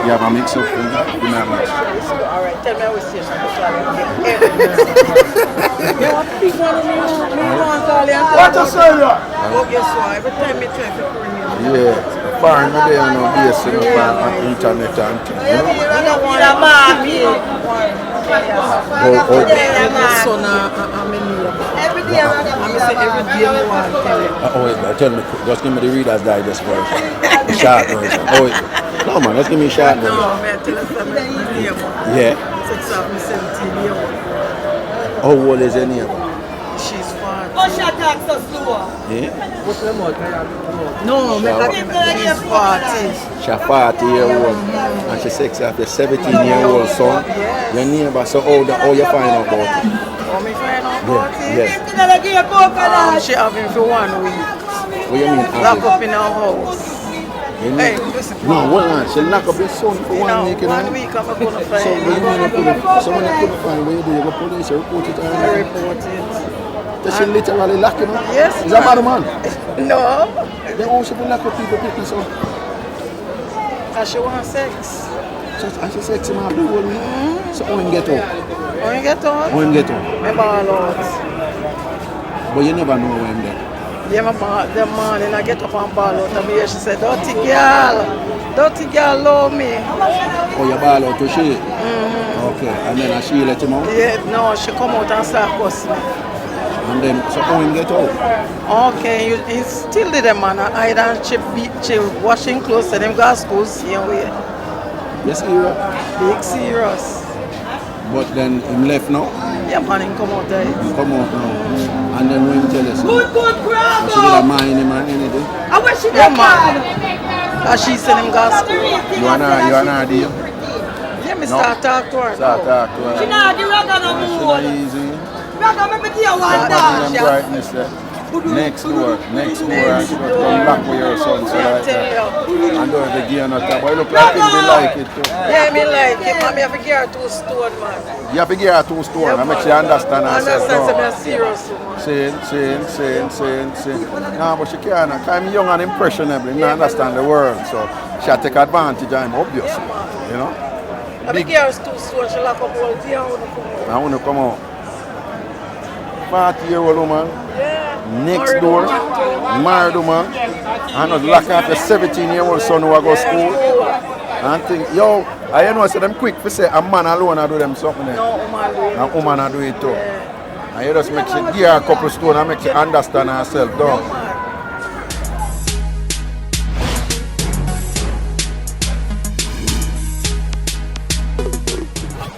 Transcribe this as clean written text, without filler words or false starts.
You have a mix up? You have a mix. Alright, tell me how we station. You want to pick one of me? What you say? Oh, guess what? Every time me try to bring you. Yeah, foreign there, you know, base on internet and things, you know. You don't want to be one. Son, I'm in here. Every day, I'm say every day I want to tell you. Tell me, just give me the Reader's Digest version. The short version. No man, just give me a short version. No, man, tell us something. Yeah. 6 of me 17 years old. How old is your neighbor? She's 40. Oh, she talks so slow. Yeah? No, she's 40. She's 40-year-old and she's sexy after 17-year-old son. Your neighbor, so how you find out about it? How me find out about it? Yes. She having for 1 week. What you mean? Lock up in her house. Hey, listen. No, hold on. She lock up your son for 1 week. 1 week I'm going to find So when you couldn't find, what you do? You go police, you report it on I report it. Does she literally lock him up? Yes. Is that bad man? No. Then how she lock up people picking so? Because she wants sex. And she sexy man, do hold me. So how him get out? When you get out? How him get out? Me ball out. But you never know when then. Yeah, the morning I get up and ball out and she said, dirty girl love me. Oh, you ball out to she? Okay, and then she let him out? Yeah, no, she come out and start cussing me. And then, so how him get out? Okay, he still did the man. I and she washing clothes and him go to school same way. You serious? Big serious. But then him left now? Yeah, man, he come out there. He come out now. And then when him tell us? Good, bravo. She did a mind him and anything? I wish she Yeah, did man. Because she sent him go to school. You and her deal? Yeah, me start talk to her. Start talk to her. She not the rock on the She moon. not easy. Rock on me to one Imagine dance. them brightness there. Next door, and she got come back with your son, so like that. And don't have the gear not top. But it look like him, they like it too. Yeah, me like it. Man, me have to give her 2 stone, man. You have to give her 2 stone and make she understand herself. Understand, so No. me serious, man. Saying. No, but she can't. Because I'm young and impressionable. She understand the world. So she'll take advantage of him, obviously. You know? I be give her 2 stone, she lock up all day and I want to come out. 40-year-old woman. Yeah. Next door, married woman, and was lock up a 17-year-old son who go to school. And think, yo, I know I say them quick for say a man alone I do them something there. No, woman do it. And woman I do it too. Yeah. And you just make she give her a couple stone and make she understand herself, though.